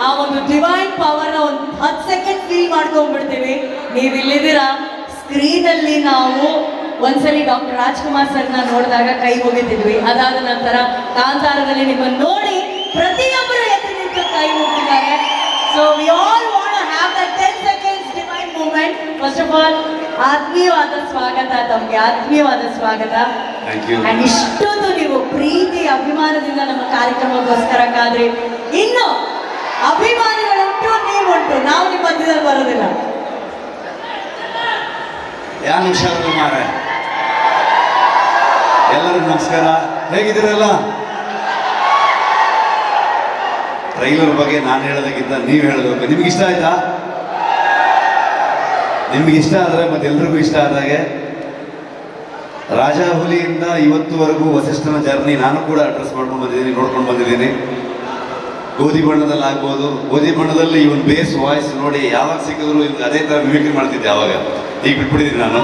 ಆ ಒಂದು divine power ಒಂದು 10 ಸೆಕೆಂಡ್ ಫೀಲ್ ಮಾಡ್ಕೊಂಡ್ಬಿಡ್ತೀವಿ. ನೀವು ಇಲ್ಲಿದ್ದೀರಾ, ಸ್ಕ್ರೀನಲ್ಲಿ ನಾವು ಒಂದ್ಸಲಿ ಡಾಕ್ಟರ್ ರಾಜ್ಕುಮಾರ್ ಸರ್ನ ನೋಡಿದಾಗ ಕೈ ಮುಗಿತಿದ್ವಿ. ಅದಾದ ನಂತರ ಕಾಂತಾರದಲ್ಲಿ ನಿಮ್ಮನ್ನು ನೋಡಿ ಪ್ರತಿಯೊಬ್ಬರು ಎದ್ದು ನಿಂತು ಕೈ ಮುಗಿದಿದ್ದಾರೆ. So we all want to have that 10 seconds divine moment. First of all ಆತ್ಮೀಯವಾದ ಸ್ವಾಗತ ತಮಗೆ, ಆತ್ಮೀಯವಾದ ಸ್ವಾಗತ. ಅಂಡ್ ಇಷ್ಟೊಂದು ನೀವು ಪ್ರೀತಿ ಅಭಿಮಾನದಿಂದ ನಮ್ಮ ಕಾರ್ಯಕ್ರಮಕ್ಕೋಸ್ಕರ ಕಾದ್ರಿ. ಇನ್ನು ಅಭಿಮಾನಿಗಳುಂಟು, ನೀವುಂಟು, ನಾವು ನಿಮ್ಮ ಮಧ್ಯದಲ್ಲಿ ಬರೋದಿಲ್ಲ. ಯಾರು ಹುಷಾರಮ್ಮ, ಎಲ್ಲರಿಗೂ ನಮಸ್ಕಾರ. ಹೇಗಿದ್ದೀರಲ್ಲ? ಟ್ರೈಲರ್ ಬಗ್ಗೆ ನಾನು ಹೇಳೋದಕ್ಕಿಂತ ನೀವು ಹೇಳಬೇಕು. ನಿಮ್ಗೆ ಇಷ್ಟ ಆಯ್ತಾ? ನಿಮ್ಗೆ ಇಷ್ಟ ಆದರೆ ಮತ್ತೆ ಎಲ್ರಿಗೂ ಇಷ್ಟ ಆದಾಗೆ ರಾಜಾಹುಲಿಯಿಂದ ಇವತ್ತುವರೆಗೂ ವಸಿಷ್ಠನ ಜರ್ನಿ ನಾನು ಕೂಡ ಅಡ್ರೆಸ್ ಮಾಡ್ಕೊಂಡು ಬಂದಿದ್ದೀನಿ, ನೋಡ್ಕೊಂಡು ಬಂದಿದ್ದೀನಿ. ಗೋಧಿ ಬಣ್ಣದಲ್ಲಿ ಆಗ್ಬೋದು, ಗೋಧಿ ಬಣ್ಣದಲ್ಲಿ ಇವನ್ ಬೇಸ್ ವಾಯ್ಸ್ ನೋಡಿ ಯಾವಾಗ ಸಿಕ್ಕಿದ್ರು ಇವ್ನಿಗೆ ಅದೇ ಥರ ಮಿಮಿಕ್ರಿ ಮಾಡ್ತಿದ್ದೆ. ಆವಾಗ ಈಗ ಬಿಟ್ಬಿಟ್ಟಿದ್ದೀನಿ ನಾನು.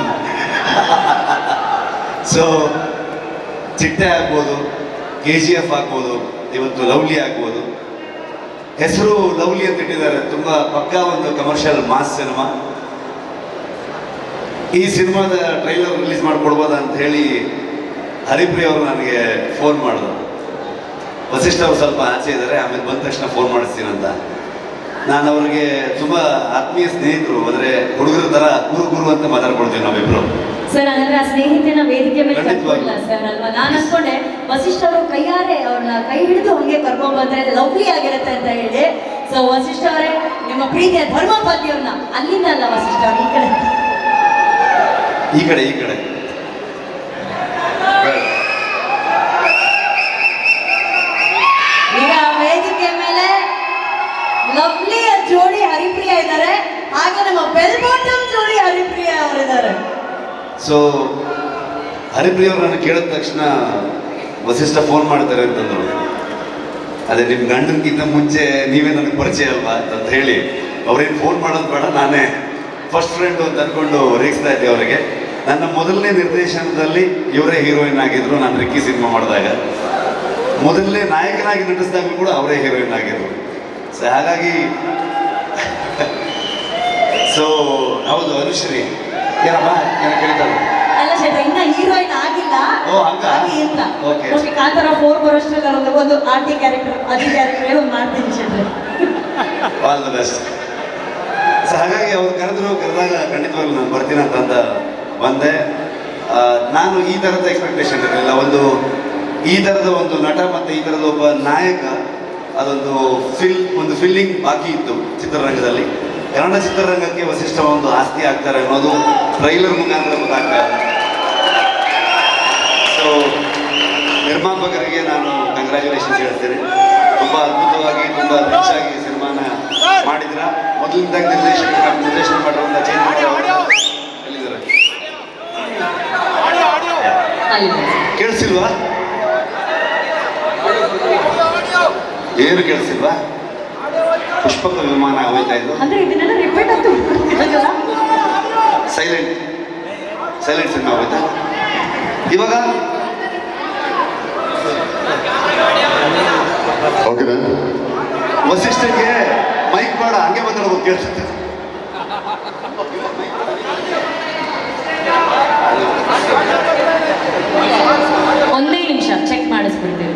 ಸೊ ಚಿಟ್ಟೆ ಆಗ್ಬೋದು, KGF ಆಗ್ಬೋದು, ಇವತ್ತು ಲವ್ಲಿ ಆಗ್ಬೋದು. ಹೆಸರು ಲವ್ಲಿ ಅಂತ ಇಟ್ಟಿದ್ದಾರೆ. ತುಂಬ ಪಕ್ಕಾ ಒಂದು ಕಮರ್ಷಿಯಲ್ ಮಾಸ್ ಸಿನಿಮಾ. ಈ ಸಿನಿಮಾದ ಟ್ರೈಲರ್ ರಿಲೀಸ್ ಮಾಡಿಕೊಡ್ಬೋದಾ ಅಂತ ಹೇಳಿ ಹರಿಪ್ರಿಯ ಅವರು ನನಗೆ ಫೋನ್ ಮಾಡಿದ್ರು. ವಸಿಷ್ಠ ಅವರು ಸ್ವಲ್ಪ ಆಚೆ ಇದ್ದಾರೆ, ಆಮೇಲೆ ಬಂದ ತಕ್ಷಣ ಫೋನ್ ಮಾಡಿಸ್ತೀನಂತ. ನಾನು ಅವ್ರಿಗೆ ತುಂಬ ಆತ್ಮೀಯ ಸ್ನೇಹಿತರು, ಅಂದರೆ ಹುಡುಗರ ಥರ ಗುರು ಅಂತ ಮಾತಾಡ್ಕೊಳ್ತೀವಿ ನಾವಿಬ್ರು. ಸರ್, ಹಾಗಾದ್ರೆ ಆ ಸ್ನೇಹಿತನ ವೇದಿಕೆ ಮೇಲೆ ಕರ್ಕೊಂಡಿಲ್ಲ ಸರ್ ಅಲ್ವಾ? ನಾನು ಅನ್ಕೊಂಡೆ ವಸಿಷ್ಠ ಅವರು ಕೈಯಾರೆ ಅವ್ರನ್ನ ಕೈ ಹಿಡಿದು ಹಂಗೆ ಕರ್ಕೊಂಡ್ ಬಂದ್ರೆ ಲವ್ಲಿ ಆಗಿರುತ್ತೆ ಅಂತ ಹೇಳಿ. ಸೊ ವಸಿಷ್ಠ ಅವರೇ, ನಿಮ್ಮ ಪ್ರೀತಿಯ ಧರ್ಮಪತಿಯವ್ರನ್ನ ಅಲ್ಲಿಂದ ಅಲ್ಲ ವಸಿಷ್ಠ ಅವ್ರು ಈ ಕಡೆ ಈಗ ವೇದಿಕೆ ಮೇಲೆ ಲವ್ಲಿಯ ಜೋಡಿ ಹರಿಪ್ರಿಯ ಇದ್ದಾರೆ, ಹಾಗೆ ನಮ್ಮ ಬೆಲ್ ಬಾಟಮ್ ಜೋಡಿ ಹರಿಪ್ರಿಯ ಅವರಿದ್ದಾರೆ. ಸೊ ಹರಿಪ್ರಿಯ ಅವರು ನನಗೆ ಕೇಳಿದ ತಕ್ಷಣ ವಸಿಷ್ಠ ಫೋನ್ ಮಾಡ್ತಾರೆ ಅಂತಂದ್ರು. ಅದೇ ನಿಮ್ಮ ಗಂಡನ್ಗಿಂತ ಮುಂಚೆ ನೀವೇ ನನಗೆ ಪರಿಚಯ ಅಲ್ವಾ ಅಂತ ಹೇಳಿ ಅವ್ರೇನು ಫೋನ್ ಮಾಡೋದು ಬೇಡ, ನಾನೇ ಫಸ್ಟ್ ಫ್ರೆಂಡ್ ಅಂತ ಅಂದ್ಕೊಂಡು ರೇಗಿಸ್ತಾ ಇದ್ದೆ ಅವರಿಗೆ. ನನ್ನ ಮೊದಲನೇ ನಿರ್ದೇಶನದಲ್ಲಿ ಇವರೇ ಹೀರೋಯಿನ್ ಆಗಿದ್ರು. ನಾನು ರಿಕ್ಕಿ ಸಿನಿಮಾ ಮಾಡಿದಾಗ ಮೊದಲನೇ ನಾಯಕನಾಗಿ ನಟಿಸಿದಾಗಲೂ ಕೂಡ ಅವರೇ ಹೀರೋಯಿನ್ ಆಗಿದ್ರು. ಸೊ ಹಾಗಾಗಿ ಸೊ ಹೌದು, ಅನುಶ್ರೀ ಏನಮ್ಮ ಏನು ಕೇಳ್ತಾರೆ? ಅಲ್ಲ ಶೇಖರ್, ಇನ್ನ ಹೀರೋಯಿನ್ ಆಗಿಲ್ಲ. ಓ ಹಂಗ? ಓಕೆ, ಕಾಂತಾರ 4 ಬರೋಷ್ಟರಲ್ಲಿ ಒಂದು ಆಂಟಿ ಕ್ಯಾರೆಕ್ಟರ್, ಅದಿ ಕ್ಯಾರೆಕ್ಟರ್ ಒಂದು ಮಾಡ್ತೀನಿ Shekhar. All the best. So ಹಾಗಾಗಿ ಅವ್ರು ಕರೆದಾಗ ಖಂಡಿತವಾಗ್ಲೂ ನಾನು ಬರ್ತೀನಿ ಅಂತ ಬಂದೆ. ನಾನು ಈ ಥರದ ಎಕ್ಸ್ಪೆಕ್ಟೇಷನ್ ಇರಲಿಲ್ಲ. ಈ ಥರದ ಒಂದು ನಟ ಮತ್ತು ಈ ಥರದ ಒಬ್ಬ ನಾಯಕ, ಅದೊಂದು ಫೀಲಿಂಗ್ ಬಾಕಿ ಇತ್ತು ಚಿತ್ರರಂಗದಲ್ಲಿ. ಕನ್ನಡ ಚಿತ್ರರಂಗಕ್ಕೆ ವಸಿಷ್ಠ ಒಂದು ಆಸ್ತಿ ಆಗ್ತಾರೆ ಅನ್ನೋದು ಟ್ರೈಲರ್ ಮುಖಾಂತರ ಗೊತ್ತಾಗ್ತಾ ಇದೆ. ಸೊ ನಿರ್ಮಾಪಕರಿಗೆ ನಾನು ಕಂಗ್ರ್ಯಾಚುಲೇಷನ್ಸ್ ಹೇಳ್ತೇನೆ. ತುಂಬ ಅದ್ಭುತವಾಗಿ, ತುಂಬ ರಿಚ್ ಆಗಿ ಸಿನಿಮಾನ ಮಾಡಿದ್ರ. ಮೊದಲಿಂದಾಗಿ ನಿರ್ದೇಶನ ಮಾಡಿರುವಂಥ ಚೇಂದ್ರ ಎಲ್ಲಿದ್ದಾರೆ? ಕೇಳಿಸಿಲ್ವಾ? ಏನು ಕೇಳಿಸಿಲ್ವಾ? ಪುಷ್ಪಕ ವಿಮಾನ ಹೋಯ್ತಾ ಇದ್ದು ಸೈಲೆಂಟ್ ಸಿನಿಮಾ ಹೋಯ್ತಾ ಇವಾಗ? ವಸಿಷ್ಠಕ್ಕೆ ಮೈಕ್ ಬೇಡ, ಹಂಗೆ ಮಾತಾಡೋದು ಕೇಳಿಸುತ್ತೆ. ಒಂದೇ ನಿಮಿಷ ಚೆಕ್ ಮಾಡಿಸ್ಬಿಡ್ತೀವಿ.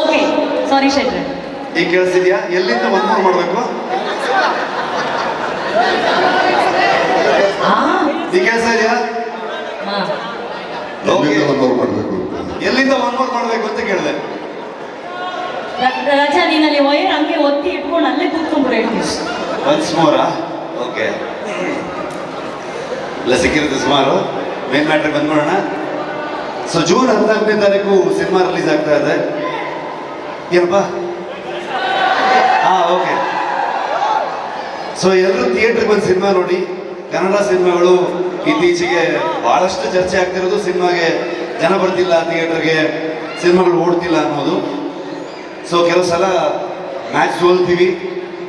ಓಕೆ, ಸಾರಿ ಶೆಟ್ರೆ. ಈಗ ಕೇಳಿಸಿದ್ಯಾ? ಎಲ್ಲಿಂದ ಒಂದು ಮೂರು ಮಾಡಬೇಕು? ಈಗ ಕೇಳಿಸ್ತಾ ಇದೆಯಾ? ಎಲ್ಲಿಂದ ಒಂದು ಮೂರು ಮಾಡಬೇಕು ಅಂತ ಕೇಳಿದೆ. ರಜಾ, ನೀನಲ್ಲಿ ವೈರ್ ಹಂಗೆ ಒತ್ತಿ ಇಟ್ಕೊಂಡು ಅಲ್ಲೇ ಕೂತ್ಕೊಂಡ್ಬಿಡ. ಒನ್ಸ್ ಮೋರಾ? ಓಕೆ, ಇಲ್ಲ ಸಿಕ್ಕಿರುತ್ತೆ ಸುಮಾರು. ಮೇನ್ ಮ್ಯಾಟ್ರಿಗೆ ಬಂದ್ಬಿಡೋಣ. ಸೊ ಜೂನ್ 14ನೇ ತಾರೀಕು ಸಿನಿಮಾ ರಿಲೀಸ್ ಆಗ್ತಾ ಇದೆ. ಏನಪ್ಪ? ಓಕೆ. ಸೊ ಎಲ್ಲರೂ ಥಿಯೇಟ್ರಿಗೆ ಬಂದು ಸಿನಿಮಾ ನೋಡಿ. ಕನ್ನಡ ಸಿನಿಮಾಗಳು ಇತ್ತೀಚೆಗೆ ಬಹಳಷ್ಟು ಚರ್ಚೆ ಆಗ್ತಿರೋದು ಸಿನಿಮಾಗೆ ಜನ ಬರ್ತಿಲ್ಲ, ಥಿಯೇಟರ್ಗೆ ಸಿನಿಮಾಗಳು ಓಡ್ತಿಲ್ಲ ಅನ್ನೋದು. ಸೊ ಕೆಲವು ಸಲ ಮ್ಯಾಚ್ ಸೋಲ್ತೀವಿ,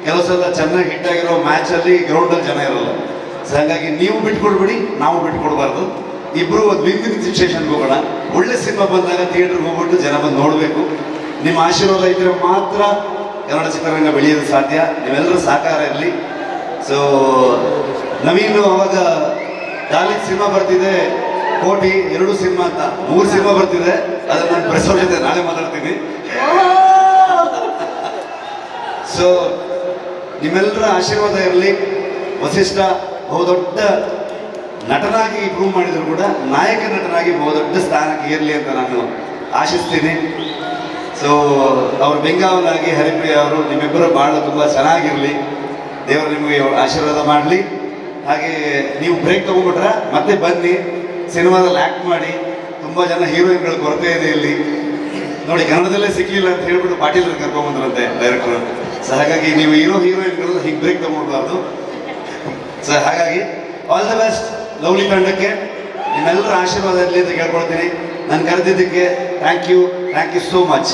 ಕೆಲವು ಸಲ ಚೆನ್ನಾಗಿ ಹಿಟ್ಟಾಗಿರೋ ಮ್ಯಾಚಲ್ಲಿ ಗ್ರೌಂಡಲ್ಲಿ ಜನ ಇರೋಲ್ಲ. ಸೊ ಹಾಗಾಗಿ ನೀವು ಬಿಟ್ಕೊಡ್ಬೇಡಿ, ನಾವು ಬಿಟ್ಕೊಡ್ಬಾರ್ದು. ಇಬ್ರು ಒಂದು ವಿನ್ ಸಿಚುವೇಶನ್ಗೆ ಹೋಗೋಣ. ಒಳ್ಳೆ ಸಿನಿಮಾ ಬಂದಾಗ ಥಿಯೇಟರ್ಗೆ ಹೋಗ್ಬಿಟ್ಟು ಜನ ಬಂದು ನೋಡಬೇಕು. ನಿಮ್ಮ ಆಶೀರ್ವಾದ ಇದ್ರೆ ಮಾತ್ರ ಕನ್ನಡ ಚಿತ್ರರಂಗ ಬೆಳೆಯೋದು ಸಾಧ್ಯ. ನೀವೆಲ್ಲರೂ ಸಹಕಾರ ಇರಲಿ. ಸೊ ನವೀನು ಅವಾಗ ಡಾರ್ಲಿಂಗ್ ಸಿನಿಮಾ ಬರ್ತಿದೆ, ಕೋಟಿ 2 ಸಿನಿಮಾ ಅಂತ 3 ಸಿನಿಮಾ ಬರ್ತಿದೆ. ಅದನ್ನ ನಾನು ಪ್ರೆಸ್ ಅವ್ರ ಜೊತೆ ನಾಳೆ ಮಾತಾಡ್ತೀನಿ. ಸೊ ನಿಮ್ಮೆಲ್ಲರ ಆಶೀರ್ವಾದ ಇರಲಿ. ವಸಿಷ್ಠ ಬಹುದೊಡ್ಡ ನಟನಾಗಿ ಪ್ರೂವ್ ಮಾಡಿದ್ರು ಕೂಡ ನಾಯಕ ನಟನಾಗಿ ಬಹುದೊಡ್ಡ ಸ್ಥಾನಕ್ಕೆ ಇರಲಿ ಅಂತ ನಾನು ಆಶಿಸ್ತೀನಿ. ಸೊ ಅವ್ರ ಬೆಂಗಾವಲಾಗಿ ಹರಿಪ್ರಿಯ ಅವರು ನಿಮ್ಮಿಬ್ಬರು ಭಾಳ ತುಂಬ ಚೆನ್ನಾಗಿರಲಿ. ದೇವರು ನಿಮಗೆ ಆಶೀರ್ವಾದ ಮಾಡಲಿ. ಹಾಗೆ ನೀವು ಬ್ರೇಕ್ ತೊಗೊಂಡ್ಬಿಟ್ರೆ ಮತ್ತೆ ಬನ್ನಿ, ಸಿನಿಮಾದಲ್ಲಿ ಆ್ಯಕ್ಟ್ ಮಾಡಿ. ತುಂಬ ಜನ ಹೀರೋಯಿನ್ಗಳ ಕೊರತೆ ಇದೆ ಇಲ್ಲಿ ನೋಡಿ. ಕನ್ನಡದಲ್ಲೇ ಸಿಕ್ಕಿಲ್ಲ ಅಂತ ಹೇಳ್ಬಿಟ್ಟು ಪಾಟೀಲ್ ಕರ್ಕೊಂಬಂದ್ರಂತೆ ಡೈರೆಕ್ಟರ್. ಸೊ ಹಾಗಾಗಿ ನೀವು ಹೀರೋಯಿನ್ಗಳು ಹಿಂಗೆ ಬ್ರೇಕ್ ತೊಗೊಳ್ಬಾರ್ದು. ಸೊ ಹಾಗಾಗಿ ಆಲ್ ದ ಬೆಸ್ಟ್ ಲವ್ಲಿ ತಂಡಕ್ಕೆ. ನಿಮ್ಮೆಲ್ಲರ ಆಶೀರ್ವಾದ ಇರಲಿ ಅಂತ ಕೇಳ್ಕೊಳ್ತೀನಿ. ನಾನು ಕರೆದಿದ್ದಕ್ಕೆ ಥ್ಯಾಂಕ್ ಯು ಸೋ ಮಚ್.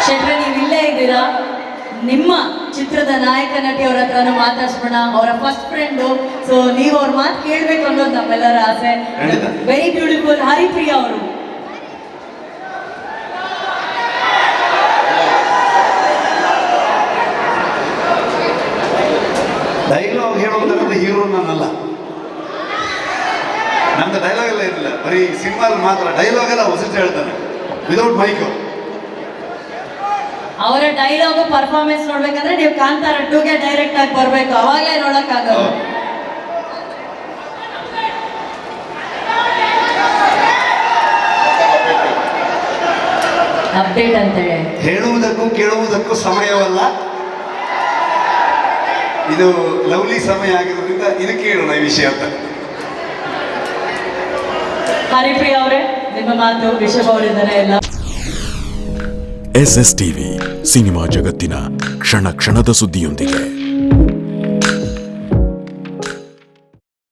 ಶೆಟ್ರೆ, ನೀವು ಇಲ್ಲೇ ಇದ್ದೀರಾ. ನಿಮ್ಮ ಚಿತ್ರದ ನಾಯಕ ನಟಿ ಅವ್ರ ಹತ್ರನೂ ಮಾತಾಡ್ಸೋಣ. ಅವರ ಫಸ್ಟ್ ಫ್ರೆಂಡು. ಸೊ ನೀವು ಅವ್ರ ಮಾತು ಕೇಳಬೇಕು ಅನ್ನೋದು ನಮ್ಮೆಲ್ಲರ ಆಸೆ. ಖಂಡಿತ. ವೆರಿ ಬ್ಯೂಟಿಫುಲ್ ಹರಿಪ್ರಿಯ ಅವರು. ಡೈಲಾಗ್ ಹೇಳೋದ್ರಲ್ಲಿ ಹೀರೋ ನಾನಲ್ಲ. ನಮ್ದು ಡೈಲಾಗ್ ಎಲ್ಲ ಇರಲಿಲ್ಲ, ಬರೀ ಸಿನಿಮಾಲ್ ಮಾತ್ರ ಡೈಲಾಗ್ ಎಲ್ಲ ಹೊಸಷ್ಟು ಹೇಳ್ತಾನೆ ವಿದೌಟ್ ಮೈಕ್. ಅವರ ಡೈಲಾಗ್ ಪರ್ಫಾರ್ಮೆನ್ಸ್ ನೋಡ್ಬೇಕಂದ್ರೆ ನೀವು ಕಾಂತಾರ 2ಗೆ ಡೈರೆಕ್ಟ್ ಆಗಿ ಬರ್ಬೇಕು, ಅವಾಗಲೇ ನೋಡಕ್ಕಾಗಲ್ಲ. ಅಪ್ಡೇಟ್ ಅಂತೇಳಿ ಹೇಳುವುದಕ್ಕೂ ಕೇಳುವುದಕ್ಕೂ ಸಮಯವಲ್ಲ. ಇದು ಲವ್ಲಿ ಸಮಯ ಆಗಿರೋದ್ರಿಂದ ಇದಕ್ಕೆ ಹೇಳೋಣ ಈ ವಿಷಯ ಅಂತ. ಹರಿಪ್ರಿಯ ಅವರೇ, ನಿಮ್ಮ ಮಾತು ರಿಷಭ್ ಅವರಿದ್ದಾರೆ ಎಲ್ಲ. SS ಟಿವಿ ಸಿನಿಮಾ ಜಗತ್ತಿನ ಕ್ಷಣ ಕ್ಷಣದ ಸುದ್ದಿಯೊಂದಿಗೆ.